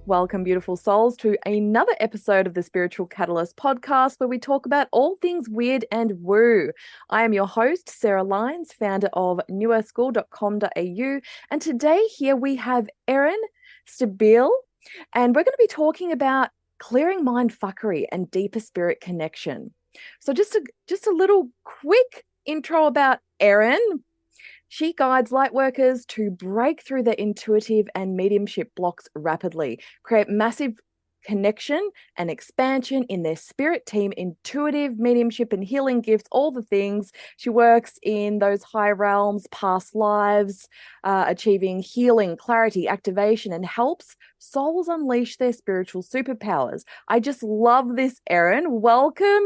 Welcome, beautiful souls, to another episode of the Spiritual Catalyst podcast where we talk about all things weird and woo. I am your host, Sarah Lyons, founder of newerschool.com.au. And today here we have Erin, Stabile, and we're going to be talking about clearing mindfuckery and deeper spirit connection. So just a little quick intro about Erin. She guides lightworkers to break through their intuitive and mediumship blocks rapidly, create massive connection and expansion in their spirit team, intuitive, mediumship, and healing gifts, all the things. She works in those high realms, past lives, achieving healing, clarity, activation, and helps souls unleash their spiritual superpowers. I just love this, Erin. Welcome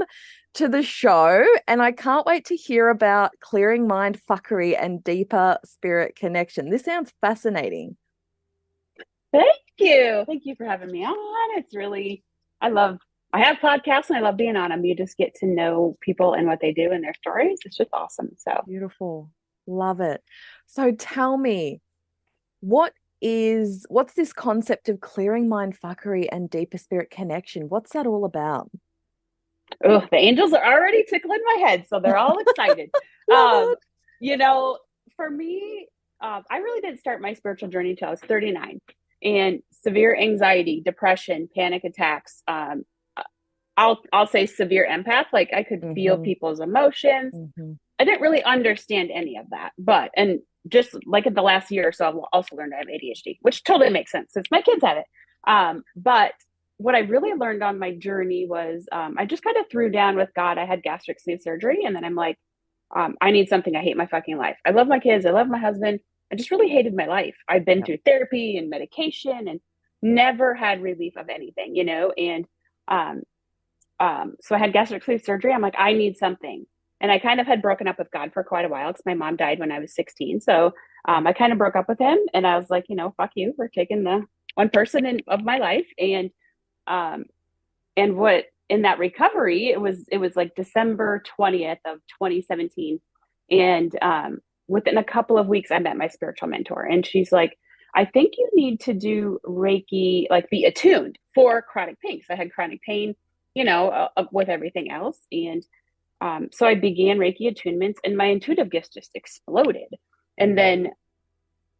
to the show, and I can't wait to hear about clearing mind fuckery and deeper spirit connection. This sounds fascinating. Thank you. Thank you for having me on. It's really, I have podcasts and I love being on them. You just get to know people and what they do and their stories. It's just awesome. So Beautiful. Love it. So tell me, what's this concept of clearing mind fuckery and deeper spirit connection? What's that all about? oh, the angels are already tickling my head. So they're all excited. Love it. You know, for me, I really didn't start my spiritual journey until I was 39, and severe anxiety, depression, panic attacks. I'll say severe empath. Like I could feel people's emotions. I didn't really understand any of that, and just like in the last year or so, I've also learned I have ADHD, which totally makes sense since my kids have it. But what I really learned on my journey was I just kind of threw down with God. I had gastric sleeve surgery, and then I'm like, I need something. I hate my fucking life. I love my kids. I love my husband. I just really hated my life. I've been through therapy and medication and never had relief of anything, and so I had gastric sleeve surgery. I'm like, I need something. And I kind of had broken up with God for quite a while because my mom died when I was 16. So I kind of broke up with him, and I was like, fuck you. We're taking the one person of my life. And what in that recovery, it was like December 20th of 2017. And within a couple of weeks, I met my spiritual mentor, and she's like, I think you need to do Reiki, like be attuned for chronic pain. So I had chronic pain, with everything else. And so I began Reiki attunements, and my intuitive gifts just exploded. And then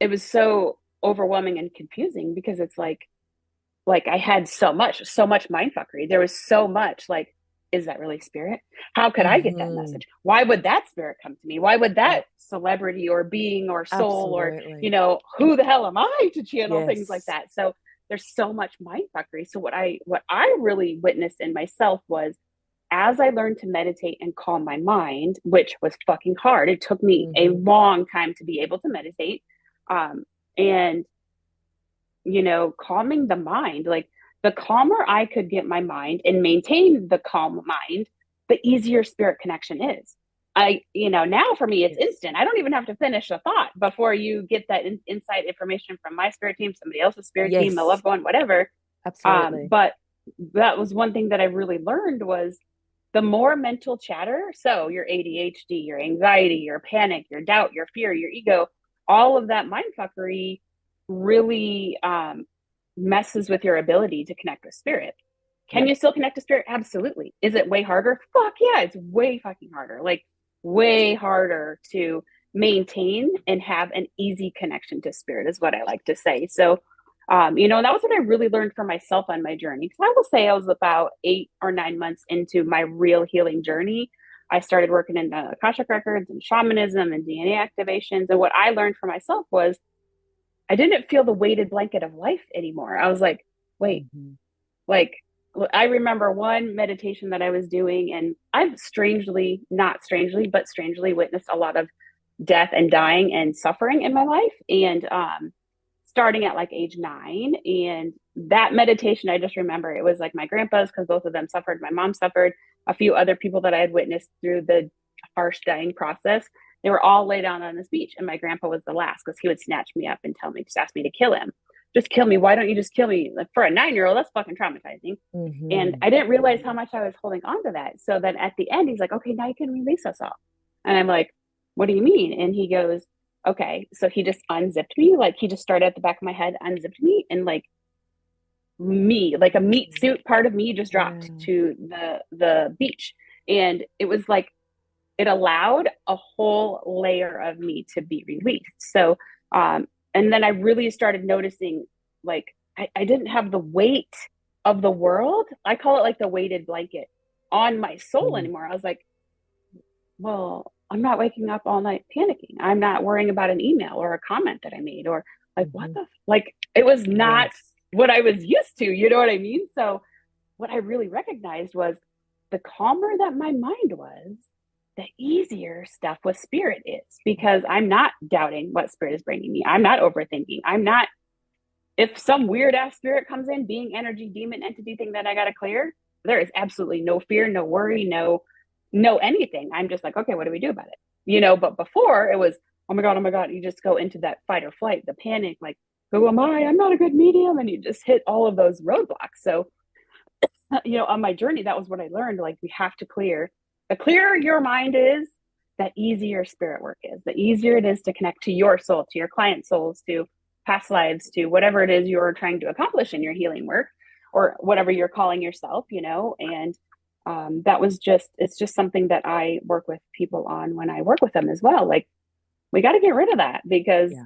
it was so overwhelming and confusing because it's like I had so much mindfuckery. There was so much like, is that really spirit? How could I get that message? Why would that spirit come to me? Why would that celebrity or being or soul Absolutely. or, who the hell am I to channel things like that? So there's so much mindfuckery. So what I really witnessed in myself was, as I learned to meditate and calm my mind, which was fucking hard. It took me a long time to be able to meditate. And calming the mind, like the calmer I could get my mind and maintain the calm mind, the easier spirit connection is. Now for me, it's instant. I don't even have to finish a thought before you get that inside information from my spirit team, somebody else's spirit team, a loved one, whatever. Absolutely. But that was one thing that I really learned was the more mental chatter. So your ADHD, your anxiety, your panic, your doubt, your fear, your ego, all of that mindfuckery really messes with your ability to connect with spirit. Can you still connect to spirit? Absolutely. Is it way harder? Fuck yeah, it's way fucking harder. Like way harder to maintain and have an easy connection to spirit is what I like to say. So, that was what I really learned for myself on my journey. Because I will say I was about 8 or 9 months into my real healing journey. I started working in the Akashic records and shamanism and DNA activations. And what I learned for myself was I didn't feel the weighted blanket of life anymore. I was like, wait, like I remember one meditation that I was doing, and I've not strangely, but strangely witnessed a lot of death and dying and suffering in my life. And starting at like age 9, and that meditation, I just remember it was like my grandpa's, because both of them suffered. My mom suffered, a few other people that I had witnessed through the harsh dying process. They were all laid down on this beach, and my grandpa was the last because he would snatch me up and just ask me to kill him. Just kill me. Why don't you just kill me? Like, for a 9-year-old, that's fucking traumatizing. And I didn't realize how much I was holding on to that. So then at the end, he's like, okay, now you can release us all. And I'm like, what do you mean? And he goes, okay. So he just unzipped me. Like he just started at the back of my head, unzipped me, and like me, like a meat suit part of me just dropped Yeah. to the beach. And it was like it allowed a whole layer of me to be released. So and then I really started noticing like I didn't have the weight of the world. I call it like the weighted blanket on my soul Mm. anymore. I was like, well, I'm not waking up all night panicking. I'm not worrying about an email or a comment that I made or like, what Mhm. the, like, it was not Yes. what I was used to. You know what I mean? So, what I really recognized was the calmer that my mind was, the easier stuff with spirit is because I'm not doubting what spirit is bringing me. I'm not overthinking. I'm not, if some weird ass spirit comes in, being energy, demon, entity thing that I got to clear, there is absolutely no fear, no worry, no anything. I'm just like, okay, what do we do about it? You know, but before it was, oh my God, you just go into that fight or flight, the panic, like, who am I? I'm not a good medium. And you just hit all of those roadblocks. So, you know, on my journey, that was what I learned. Like, we have to clear. The clearer your mind is, the easier spirit work is. The easier it is to connect to your soul, to your client souls, to past lives, to whatever it is you're trying to accomplish in your healing work or whatever you're calling yourself, you know. And that was just, it's just something that I work with people on when I work with them as well. Like, we got to get rid of that because Yeah.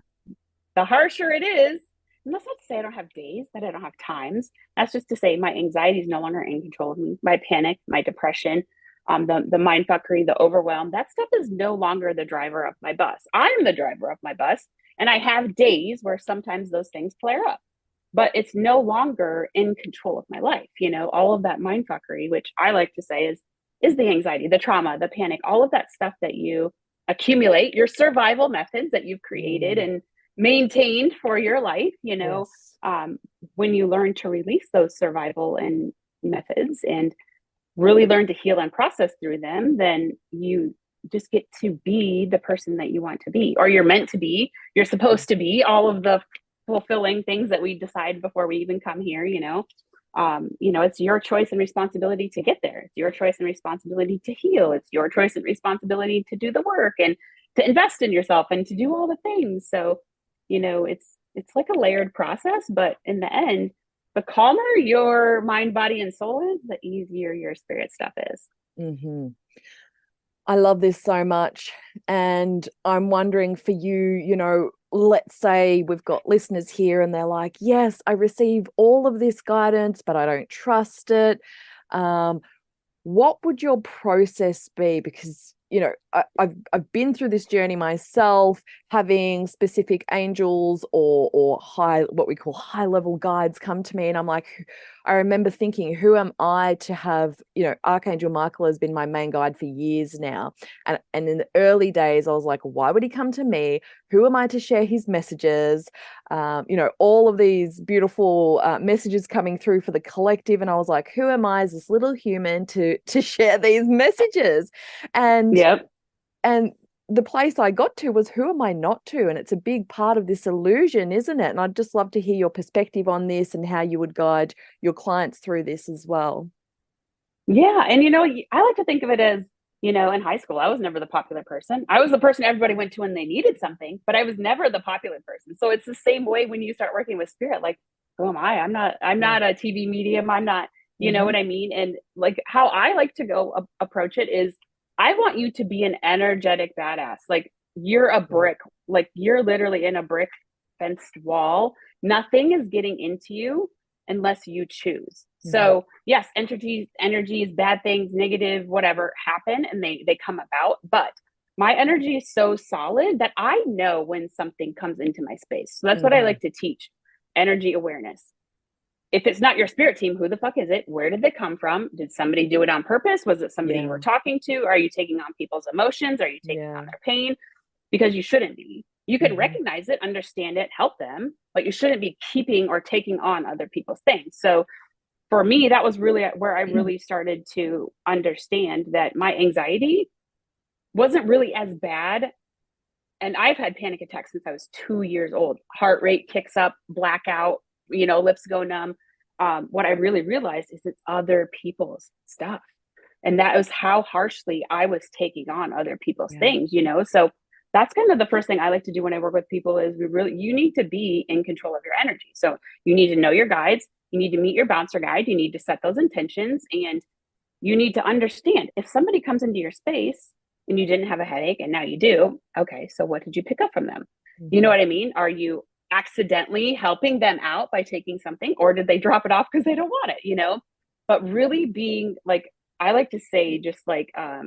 the harsher it is, and that's not to say I don't have days, that I don't have times. That's just to say my anxiety is no longer in control of me. My panic, my depression, the mindfuckery, the overwhelm, that stuff is no longer the driver of my bus. I'm the driver of my bus. And I have days where sometimes those things flare up, but it's no longer in control of my life. You know, all of that mindfuckery, which I like to say is the anxiety, the trauma, the panic, all of that stuff that you accumulate, your survival methods that you've created Mm. and maintained for your life, you know, Yes. um, when you learn to release those survival and methods and really learn to heal and process through them, then you just get to be the person that you want to be, or you're meant to be, you're supposed to be all of the fulfilling things that we decide before we even come here, you know. You know, it's your choice and responsibility to get there. It's your choice and responsibility to heal. It's your choice and responsibility to do the work and to invest in yourself and to do all the things. So, you know, it's like a layered process, but in the end, the calmer your mind, body, and soul is, the easier your spirit stuff is. Mm-hmm. I love this so much. And I'm wondering for you, you know, let's say we've got listeners here and they're like, yes, I receive all of this guidance, but I don't trust it. Um, what would your process be? Because, you know, I've been through this journey myself, having specific angels or high, what we call high level guides come to me, and I'm like, I remember thinking, who am I to have, you know, Archangel Michael has been my main guide for years now, and in the early days I was like, why would he come to me? Who am I to share his messages? You know, all of these beautiful messages coming through for the collective, and I was like, who am I as this little human to share these messages? And Yep. and the place I got to was, who am I not to? And it's a big part of this illusion, isn't it? And I'd just love to hear your perspective on this and how you would guide your clients through this as well. Yeah. And, you know, I like to think of it as, you know, in high school, I was never the popular person. I was the person everybody went to when they needed something, but I was never the popular person. So it's the same way when you start working with spirit, like, who am I? I'm Yeah. not a TV medium. I'm not, you know Mm-hmm. what I mean? And like how I like to go approach it is I want you to be an energetic badass. Like you're a brick, like you're literally in a brick fenced wall. Nothing is getting into you unless you choose. Mm-hmm. So yes, energies, bad things, negative, whatever happen and they come about. But my energy is so solid that I know when something comes into my space. So that's what I Mm-hmm. like to teach. Energy awareness. If it's not your spirit team, who the fuck is it? Where did they come from? Did somebody do it on purpose? Was it somebody you Yeah. were talking to? Are you taking on people's emotions? Are you taking on Yeah. their pain? Because you shouldn't be. You can Mm-hmm. recognize it, understand it, help them, but you shouldn't be keeping or taking on other people's things. So for me, that was really where I really started to understand that my anxiety wasn't really as bad. And I've had panic attacks since I was 2 years old. Heart rate kicks up, blackout, you know, lips go numb. What I really realized is it's other people's stuff. And that was how harshly I was taking on other people's Yeah. things, you know? So that's kind of the first thing I like to do when I work with people is you need to be in control of your energy. So you need to know your guides. You need to meet your bouncer guide. You need to set those intentions, and you need to understand if somebody comes into your space and you didn't have a headache and now you do, okay, so what did you pick up from them? You know what I mean? Are you accidentally helping them out by taking something, or did they drop it off because they don't want it, you know? But really being like, I like to say, just like, I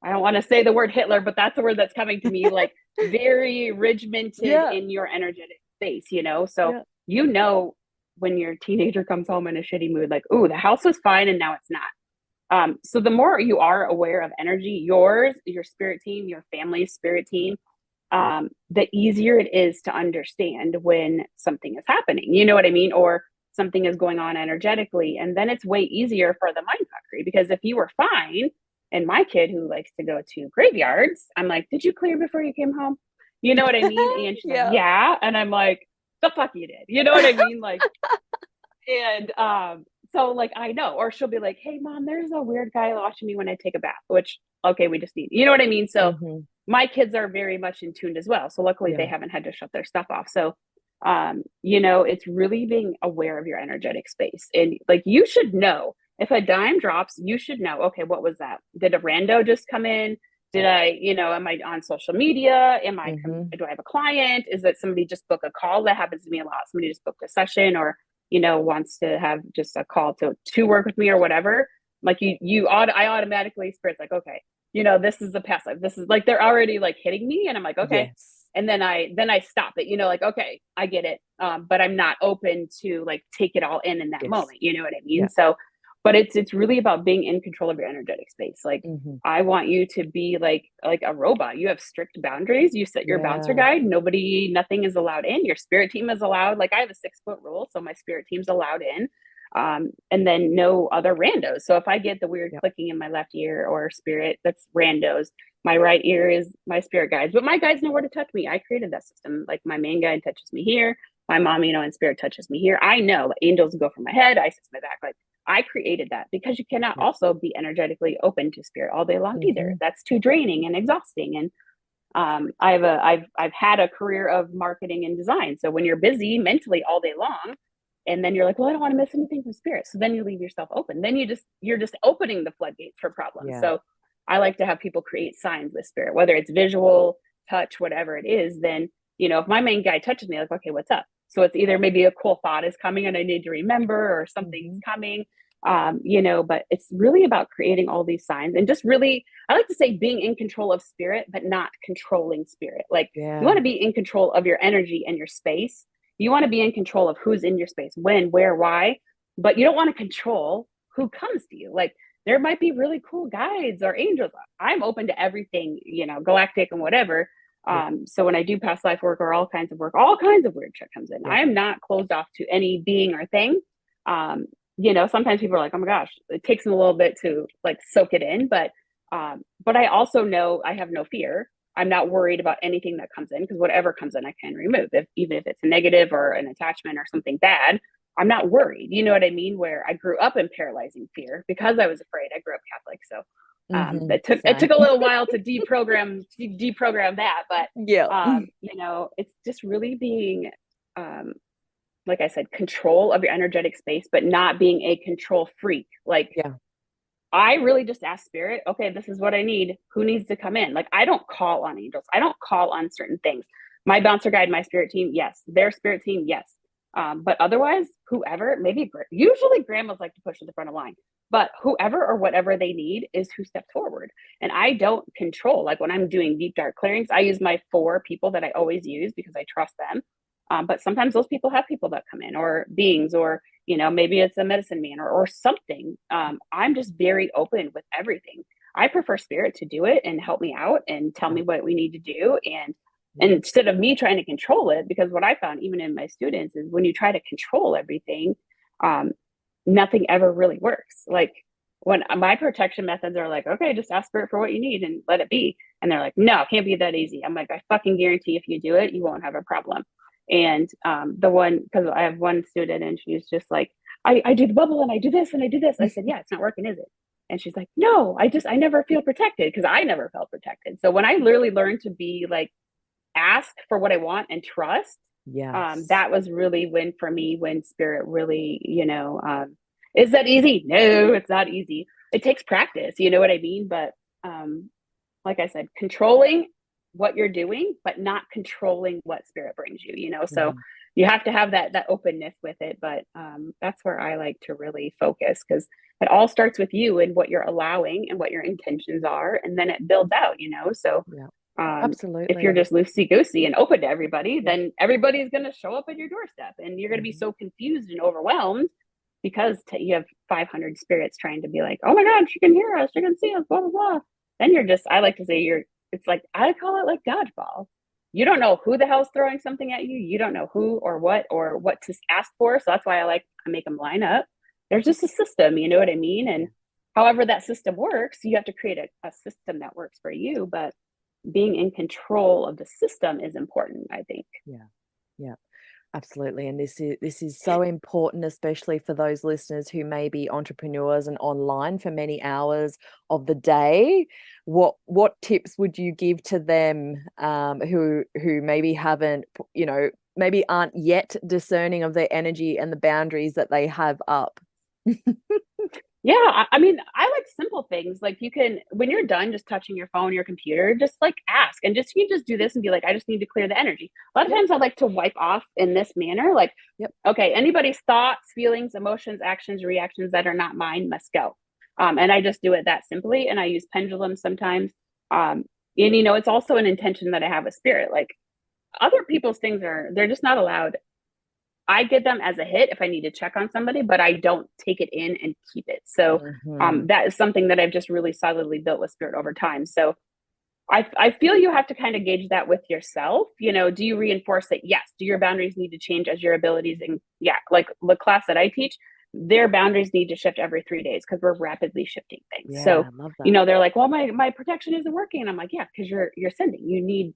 don't want to say the word Hitler, but that's the word that's coming to me, like very regimented in your energetic space, you know? So, you know, when your teenager comes home in a shitty mood, like, ooh, the house was fine and now it's not. So the more you are aware of energy, yours, your spirit team, your family's spirit team, the easier it is to understand when something is happening, you know what I mean? Or something is going on energetically. And then it's way easier for the mindfuckery, because if you were fine, and my kid who likes to go to graveyards, I'm like, did you clear before you came home? You know what I mean? And she's like, yeah. And I'm like, the fuck you did. You know what I mean? Like, and so like, I know, or she'll be like, hey mom, there's a weird guy watching me when I take a bath, which, okay, we just need, you know what I mean? So my kids are very much in tune as well. So luckily they haven't had to shut their stuff off. So, you know, it's really being aware of your energetic space. And like, you should know if a dime drops, you should know, okay, what was that? Did a rando just come in? Did I, you know, am I on social media? Am I, do I have a client? Is it somebody just book a call? That happens to me a lot. Somebody just booked a session, or, you know, wants to have just a call to work with me or whatever. Like I automatically, spirit's like, okay, you know, this is the past life. This is like, they're already like hitting me. And I'm like, okay. And then I stop it, you know, like, okay, I get it. But I'm not open to like take it all in that moment. You know what I mean? So, but it's really about being in control of your energetic space. Like, I want you to be like a robot. You have strict boundaries. You set your bouncer guide. Nothing is allowed in. Your spirit team is allowed. Like, I have a 6-foot rule, so my spirit team's allowed in. And then no other randos. So if I get the weird clicking in my left ear or spirit, that's randos. My right ear is my spirit guides, but my guides know where to touch me. I created that system. Like, my main guide touches me here. My mom, you know, and spirit touches me here. I know angels go from my head. Isis my back. Like, I created that, because you cannot also be energetically open to spirit all day long either. That's too draining and exhausting. And I've had a career of marketing and design. So when you're busy mentally all day long, and then you're like, well, I don't want to miss anything from spirit. So then you leave yourself open. Then you're just opening the floodgates for problems. So I like to have people create signs with spirit, whether it's visual, touch, whatever it is. Then, you know, if my main guy touches me, like, okay, what's up? So it's either maybe a cool thought is coming and I need to remember, or something's coming, you know, but it's really about creating all these signs, and just really, I like to say, being in control of spirit, but not controlling spirit. Like, you want to be in control of your energy and your space. You want to be in control of who's in your space, when, where, why, but you don't want to control who comes to you. Like, there might be really cool guides or angels. I'm open to everything, you know, galactic and whatever. So when I do past life work or all kinds of work, all kinds of weird shit comes in. I am not closed off to any being or thing. You know, sometimes people are like, oh my gosh, it takes them a little bit to like soak it in. But I also know I have no fear. I'm not worried about anything that comes in, because whatever comes in, I can remove. Even if it's a negative or an attachment or something bad, I'm not worried. You know what I mean? Where I grew up in paralyzing fear because I was afraid. I grew up Catholic. So it took a little while to deprogram that, but you know, it's just really being like I said, control of your energetic space, but not being a control freak. Like, I really just ask spirit, okay, this is what I need. Who needs to come in? Like, I don't call on angels. I don't call on certain things. My bouncer guide, my spirit team, yes. Their spirit team, yes. But otherwise, whoever, maybe usually grandmas like to push to the front of line, but whoever or whatever they need is who steps forward. And I don't control. Like, when I'm doing deep dark clearings, I use my 4 people that I always use because I trust them. But sometimes those people have people that come in, or beings, or, you know, maybe it's a medicine man or something. I'm just very open with everything. I prefer spirit to do it and help me out and tell me what we need to do. And instead of me trying to control it, because what I found even in my students is when you try to control everything, nothing ever really works. Like, when my protection methods are like, okay, just ask spirit for what you need and let it be. And they're like, no, it can't be that easy. I'm like, I fucking guarantee if you do it, you won't have a problem. And because I have one student and she's just like, I do the bubble and I do this and I do this. I said, yeah, it's not working, is it? And she's like, no, I never feel protected, because I never felt protected. So when I literally learned to be like, ask for what I want and trust, Yes. That was really when, for me, when spirit really, is that easy? No, it's not easy. It takes practice, you know what I mean? But like I said, controlling what you're doing, but not controlling what spirit brings you, So Mhm. you have to have that openness with it. But that's where I like to really focus, because it all starts with you and what you're allowing and what your intentions are, and then it builds out, So Yeah, um, if you're absolutely. just loosey goosey and open to everybody, then everybody's going to show up at your doorstep, and you're going to be Mhm. so confused and overwhelmed because you have 500 spirits trying to be like, oh my God, she can hear us, she can see us, blah, blah, blah. Then you're just, I like to say, it's like, I call it like dodgeball. You don't know who the hell's throwing something at you. You don't know who or what to ask for. So that's why I make them line up. There's just a system, you know what I mean? And however that system works, you have to create a system that works for you. But being in control of the system is important, I think. Yeah. Yeah. Absolutely. And this is so important, especially for those listeners who may be entrepreneurs and online for many hours of the day. What tips would you give to them, who maybe haven't, maybe aren't yet discerning of their energy and the boundaries that they have up? Yeah, I mean, I like simple things. Like, you can, when you're done just touching your phone, your computer, just like ask, and just you just do this and be like, I just need to clear the energy. A lot of Yep. times I like to wipe off in this manner, like, Yep. okay, anybody's thoughts, feelings, emotions, actions, reactions that are not mine must go. And I just do it that simply, and I use pendulums sometimes. And it's also an intention that I have with spirit. Like, other people's things they're just not allowed. I get them as a hit if I need to check on somebody, but I don't take it in and keep it. So Hmm. that is something that I've just really solidly built with spirit over time. So I feel you have to kind of gauge that with yourself. Do you reinforce that? Yes. Do your boundaries need to change as your abilities? And yeah, like the class that I teach, their boundaries need to shift every 3 days because we're rapidly shifting things. Yeah, So, I love that. they're like, well, my protection isn't working. And I'm like, yeah, because you're sending. You need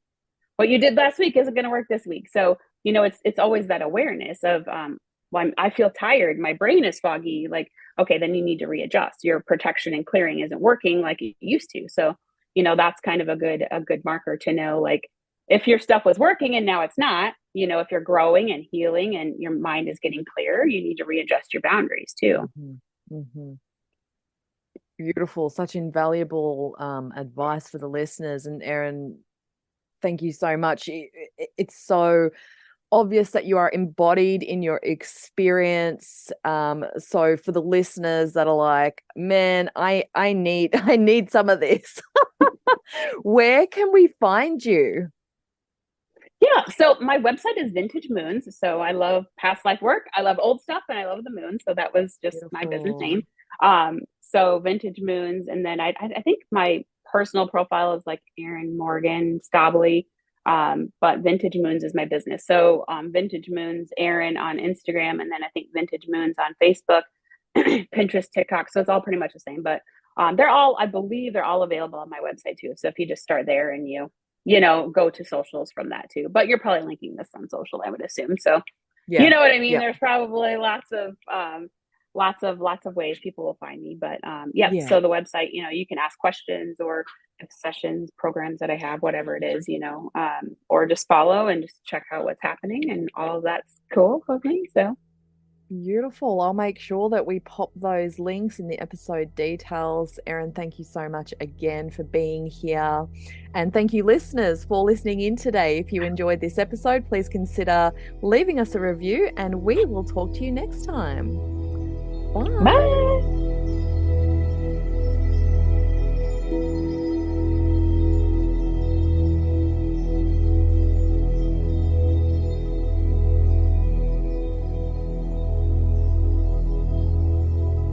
what you did last week isn't going to work this week. So, it's always that awareness of, well, I feel tired. My brain is foggy. Like, okay, then you need to readjust. Your protection and clearing isn't working like it used to. So, that's kind of a good marker to know, like, if your stuff was working and now it's not, if you're growing and healing and your mind is getting clearer, you need to readjust your boundaries too. Hmm. Hmm. Beautiful. Such invaluable advice for the listeners. And Erin, thank you so much. It's so obvious that you are embodied in your experience. So for the listeners that are like, man, I need I need some of this. Where can we find you? Yeah. So my website is Vintage Moons. So I love past life work. I love old stuff, and I love the moon. So that was just my business Beautiful. name. So Vintage Moons, and then I think my personal profile is like Erin Morgan Stabile. But Vintage Moons is my business. So Vintage Moons, Erin on Instagram, and then I think Vintage Moons on Facebook, Pinterest, TikTok. So it's all pretty much the same. But I believe they're all available on my website too. So if you just start there and go to socials from that too. But you're probably linking this on social, I would assume. So you Yeah. know what I mean? Yeah. There's probably lots of ways people will find me. But yeah, Yeah. so the website, you can ask questions or sessions, programs that I have, whatever it is, or just follow and just check out what's happening, and all of that's cool with me. So Beautiful. I'll make sure that we pop those links in the episode details. Erin, thank you so much again for being here. And thank you, listeners, for listening in today. If you enjoyed this episode, please consider leaving us a review, and we will talk to you next time. Bye. bye.